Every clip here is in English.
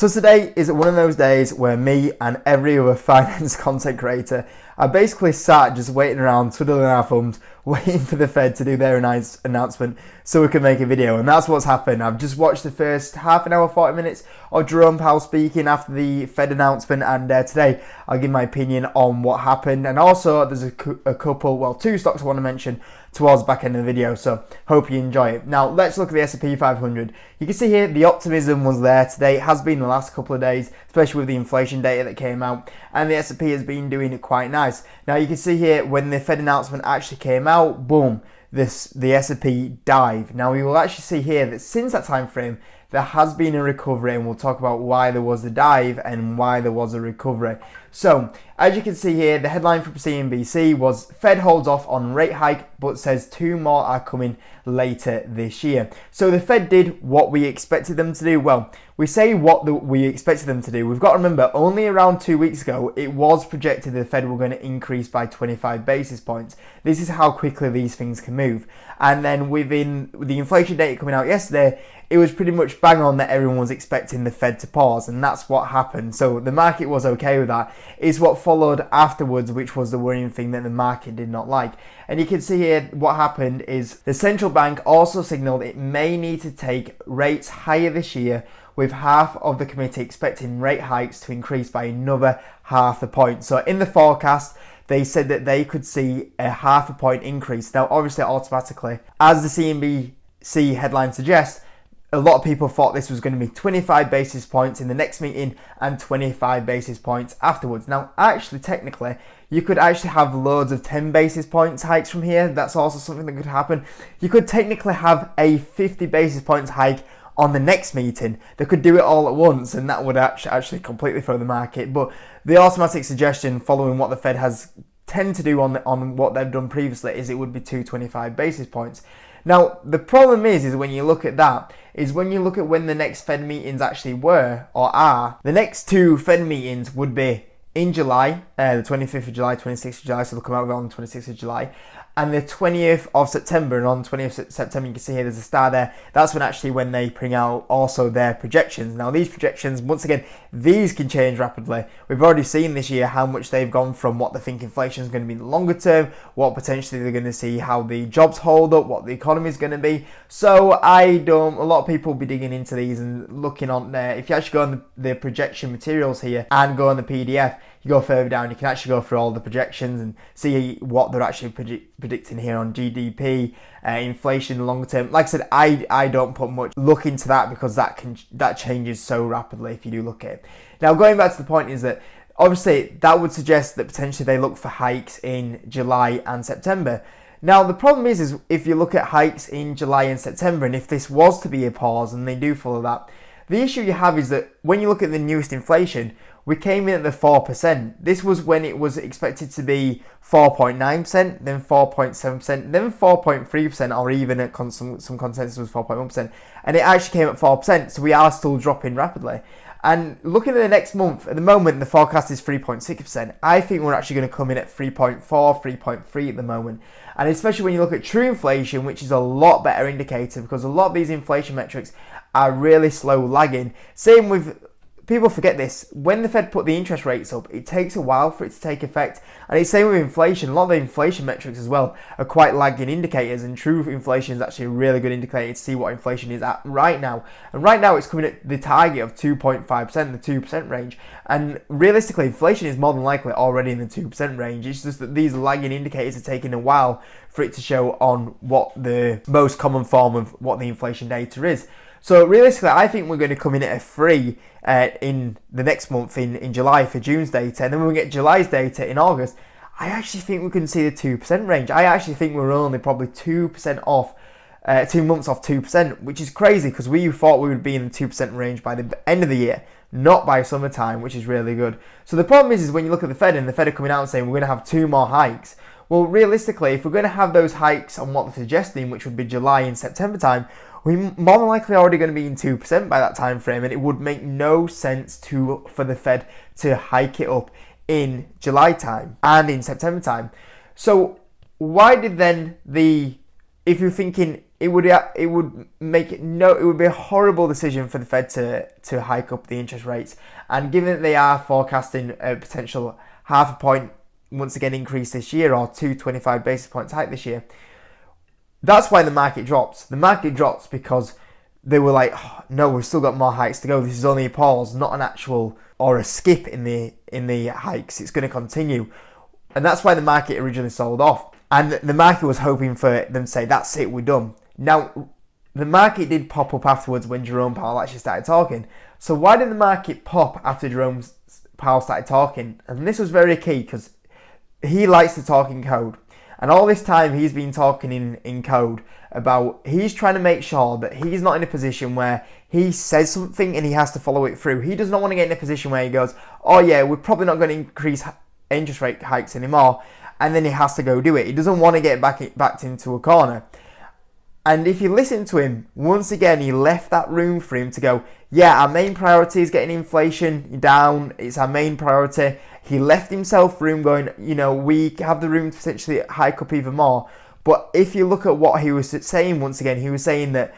So today is one of those days where me and every other finance content creator are basically sat just waiting around, twiddling our thumbs, waiting for the Fed to do their announcement so we can make a video. And that's what's happened. I've just watched the first half an hour, 40 minutes of Jerome Powell speaking after the Fed announcement, and today I'll give my opinion on what happened. And also there's two stocks I want to mention towards the back end of the video, so hope you enjoy it. Now let's look at the S&P 500. You can see here the optimism was there today. It has been the last couple of days, especially with the inflation data that came out, and the S&P has been doing it quite nice. Now you can see here when the Fed announcement actually came out, boom, the S&P dived. Now we will actually see here that since that time frame there has been a recovery, and we'll talk about why there was a dive and why there was a recovery. So as you can see here, the headline from CNBC was Fed holds off on rate hike but says 2 more are coming later this year. So the Fed did what we expected them to do. Well, we say we expected them to do. We've got to remember, only around 2 weeks ago, it was projected the Fed were going to increase by 25 basis points. This is how quickly these things can move. And then within the inflation data coming out yesterday, it was pretty much bang on that everyone was expecting the Fed to pause, and that's what happened. So the market was okay with that. It's what followed afterwards which was the worrying thing that the market did not like. And you can see here what happened is the central bank also signaled it may need to take rates higher this year, with half of the committee expecting rate hikes to increase by another half a point. So in the forecast, they said that they could see a half a point increase. Now obviously automatically, as the CNBC headline suggests, a lot of people thought this was going to be 25 basis points in the next meeting and 25 basis points afterwards. Now, actually, technically, you could actually have loads of 10 basis points hikes from here. That's also something that could happen. You could technically have a 50 basis points hike on the next meeting. They could do it all at once, and that would actually completely throw the market. But the automatic suggestion following what the Fed has tend to do on what they've done previously is it would be 225 basis points. Now, the problem is when you look at that, is when you look at when the next Fed meetings actually were or are, the next two Fed meetings would be in July, the 25th of July, 26th of July, so they'll come out on the 26th of July, and the 20th of September. And on 20th of September, you can see here there's a star there. That's when they bring out also their projections. Now these projections, once again, these can change rapidly. We've already seen this year how much they've gone from what they think inflation is going to be in the longer term, what potentially they're going to see, how the jobs hold up, what the economy is going to be. So a lot of people will be digging into these and looking on there. If you actually go on the projection materials here and go on the PDF, you go further down, you can actually go through all the projections and see what they're actually predicting here on GDP, inflation, longer term. Like I said, I don't put much look into that because that changes so rapidly if you do look at it. Now, going back to the point is that obviously that would suggest that potentially they look for hikes in July and September. Now, the problem is if you look at hikes in July and September, and if this was to be a pause, and they do follow that, the issue you have is that when you look at the newest inflation, we came in at the 4%. This was when it was expected to be 4.9%, then 4.7%, then 4.3%, or even at some consensus was 4.1%. And it actually came at 4%, so we are still dropping rapidly. And looking at the next month, at the moment, the forecast is 3.6%. I think we're actually going to come in at 3.4, 3.3 at the moment. And especially when you look at true inflation, which is a lot better indicator because a lot of these inflation metrics are really slow lagging. Same with, people forget this, when the Fed put the interest rates up, it takes a while for it to take effect. And it's same with inflation. A lot of the inflation metrics as well are quite lagging indicators, and true inflation is actually a really good indicator to see what inflation is at right now. And right now it's coming at the target of 2.5%, the 2% range. And realistically, inflation is more than likely already in the 2% range. It's just that these lagging indicators are taking a while for it to show on what the most common form of what the inflation data is. So realistically, I think we're going to come in at a 3 in the next month in July for June's data. And then when we get July's data in August, I actually think we can see the 2% range. I actually think we're only probably 2% off, 2 months off 2%, which is crazy because we thought we would be in the 2% range by the end of the year, not by summertime, which is really good. So the problem is when you look at the Fed, and the Fed are coming out and saying we're going to have 2 more hikes. Well, realistically, if we're going to have those hikes on what they're suggesting, which would be July and September time, we're more than likely already going to be in 2% by that time frame, and it would make no sense for the Fed to hike it up in July time and in September time. So why did then if you're thinking it would be a horrible decision for the Fed to hike up the interest rates. And given that they are forecasting a potential half a point once again increase this year, or 225 basis points hike this year, that's why the market drops. The market drops because they were like, oh, no, we've still got more hikes to go. This is only a pause, not an actual or a skip in the hikes. It's going to continue. And that's why the market originally sold off. And the market was hoping for them to say, that's it, we're done. Now, the market did pop up afterwards when Jerome Powell actually started talking. So why did the market pop after Jerome Powell started talking? And this was very key because he likes to talk in code. And all this time he's been talking in code about, he's trying to make sure that he's not in a position where he says something and he has to follow it through. He does not want to get in a position where he goes, oh yeah, we're probably not going to increase interest rate hikes anymore, and then he has to go do it. He doesn't want to get backed into a corner. And if you listen to him, once again, he left that room for him to go, yeah, our main priority is getting inflation down. It's our main priority. He left himself room going, we have the room to potentially hike up even more. But if you look at what he was saying, once again, he was saying that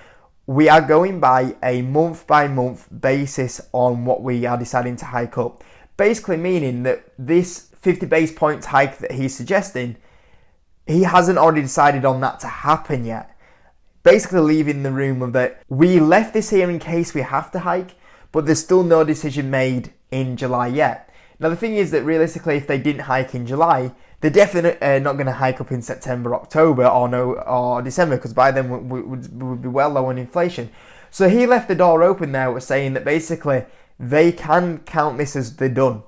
we are going by a month-by-month basis on what we are deciding to hike up. Basically meaning that this 50 base points hike that he's suggesting, he hasn't already decided on that to happen yet. Basically leaving the room of that, we left this here in case we have to hike, but there's still no decision made in July yet. Now the thing is that realistically, if they didn't hike in July, they're definitely not going to hike up in September, October, or December, because by then we would be well low on inflation. So he left the door open there, saying that basically they can count this as they're done.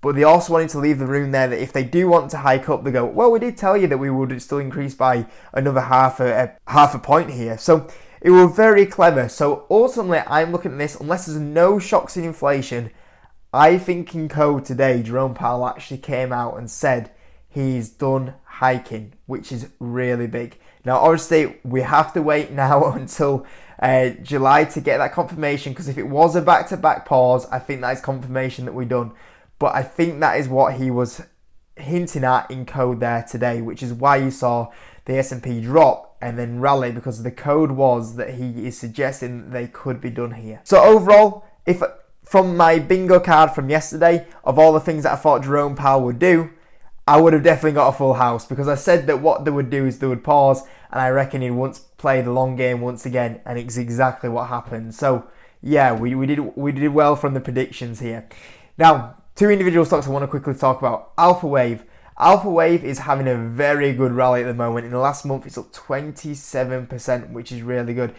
But they also wanted to leave the room there that if they do want to hike up, they go, well, we did tell you that we would still increase by another half a point here. So it was very clever. So ultimately, I'm looking at this, unless there's no shocks in inflation, I think in code today, Jerome Powell actually came out and said he's done hiking, which is really big. Now, obviously, we have to wait now until July to get that confirmation, because if it was a back-to-back pause, I think that is confirmation that we're done. But I think that is what he was hinting at in code there today, which is why you saw the S&P drop and then rally, because the code was that he is suggesting that they could be done here. So overall, if from my bingo card from yesterday, of all the things that I thought Jerome Powell would do, I would have definitely got a full house, because I said that what they would do is they would pause, and I reckon he'd once play the long game once again, and it's exactly what happened. So yeah, we did well from the predictions here. Now, two individual stocks I want to quickly talk about. Alphawave. Alphawave is having a very good rally at the moment. In the last month, it's up 27%, which is really good.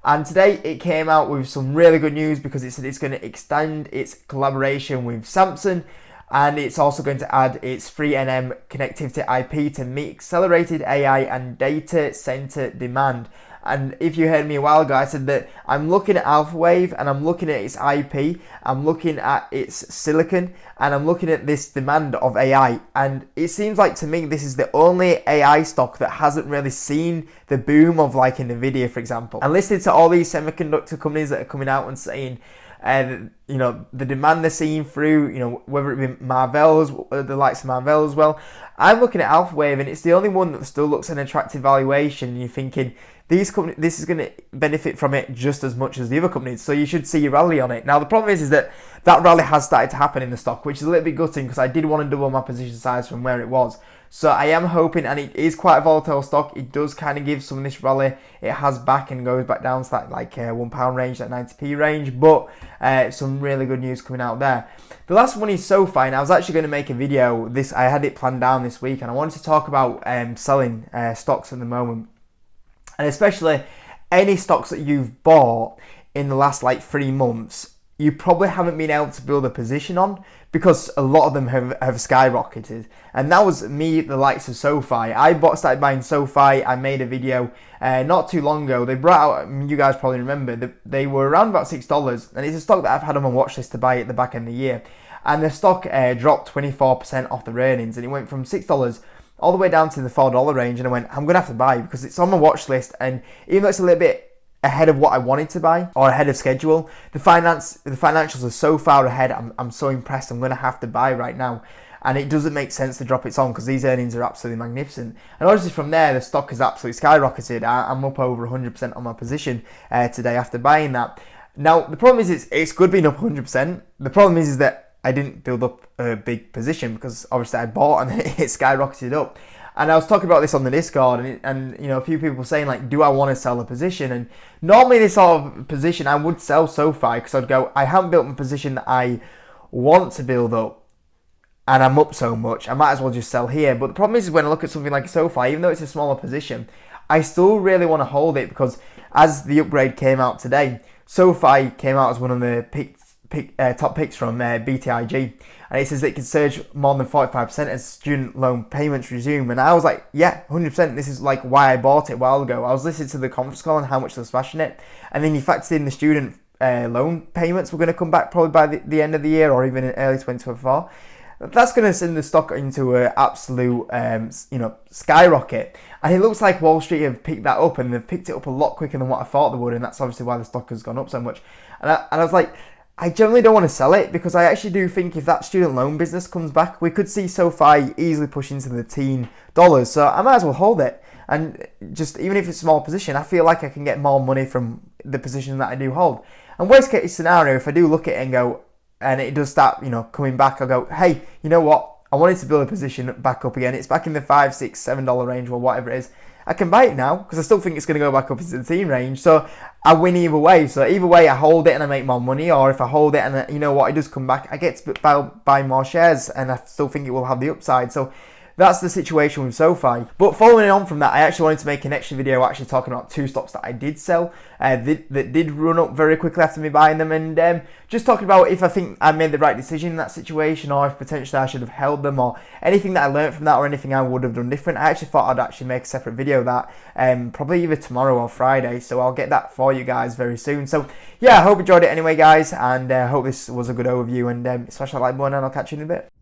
And today, it came out with some really good news, because it said it's going to extend its collaboration with Samsung, and it's also going to add its free NM connectivity IP to meet accelerated AI and data center demand. And if you heard me a while ago, I said that I'm looking at Alphawave, and I'm looking at its IP, I'm looking at its silicon, and I'm looking at this demand of AI. And it seems like to me this is the only AI stock that hasn't really seen the boom of like Nvidia, for example. And listening to all these semiconductor companies that are coming out and saying, the demand they're seeing through, whether it be Marvell, the likes of Marvell as well. I'm looking at Alphawave, and it's the only one that still looks an attractive valuation. And you're thinking, this is going to benefit from it just as much as the other companies, so you should see a rally on it. Now, the problem is that rally has started to happen in the stock, which is a little bit gutting, because I did want to double my position size from where it was. So I am hoping, and it is quite a volatile stock, it does kind of give some of this rally. It has back and goes back down to that like £1 range, that 90p range, but some really good news coming out there. The last one is SoFi, and I was actually going to make a video. I had it planned down this week, and I wanted to talk about selling stocks at the moment. And especially any stocks that you've bought in the last 3 months, you probably haven't been able to build a position on, because a lot of them have skyrocketed. And that was me, the likes of SoFi. I started buying SoFi. I made a video not too long ago. They brought out, you guys probably remember, they were around about $6. And it's a stock that I've had on my watch list to buy at the back end of the year. And the stock dropped 24% off the earnings. And it went from $6 all the way down to the $4 range, and I went, I'm going to have to buy, because it's on my watch list, and even though it's a little bit ahead of what I wanted to buy, or ahead of schedule, the financials are so far ahead, I'm so impressed, I'm going to have to buy right now. and it doesn't make sense to drop its on because these earnings are absolutely magnificent. And obviously from there, the stock has absolutely skyrocketed. I'm up over 100% on my position today after buying that. Now, the problem is it's good being up 100%. The problem is that I didn't build up a big position because obviously I bought and it skyrocketed up. And I was talking about this on the Discord, and you know, a few people were saying like, do I want to sell a position? And normally this sort of position, I would sell SoFi because I'd go, I haven't built my position that I want to build up, and I'm up so much, I might as well just sell here. But the problem is when I look at something like SoFi, even though it's a smaller position, I still really want to hold it because as the upgrade came out today, SoFi came out as one of the top picks from BTIG, and it says it can surge more than 45% as student loan payments resume. And I was like, yeah, 100%. This is like why I bought it a while ago. I was listening to the conference call and how much they're smashing it, and then you factor in the student loan payments were going to come back probably by the end of the year or even in early 2024. That's going to send the stock into an absolute, skyrocket. And it looks like Wall Street have picked that up, and they've picked it up a lot quicker than what I thought they would, and that's obviously why the stock has gone up so much. And I was like, I generally don't want to sell it because I actually do think if that student loan business comes back, we could see SoFi easily push into the teen dollars. So I might as well hold it. And just even if it's a small position, I feel like I can get more money from the position that I do hold. And worst case scenario, if I do look at it and go, and it does start, coming back, I'll go, hey, you know what? I wanted to build a position back up again. It's back in the $5, $6, $7 range or whatever it is. I can buy it now because I still think it's going to go back up into the teen range. So I win either way. So either way, I hold it and I make more money. Or if I hold it and you know what, it does come back, I get to buy more shares and I still think it will have the upside. So that's the situation with SoFi. But following on from that, I actually wanted to make an extra video actually talking about two stocks that I did sell that did run up very quickly after me buying them, and just talking about if I think I made the right decision in that situation, or if potentially I should have held them, or anything that I learned from that, or anything I would have done different. I actually thought I'd actually make a separate video of that probably either tomorrow or Friday, so I'll get that for you guys very soon. So yeah, I hope you enjoyed it anyway, guys, and I hope this was a good overview, and smash that like button and I'll catch you in a bit.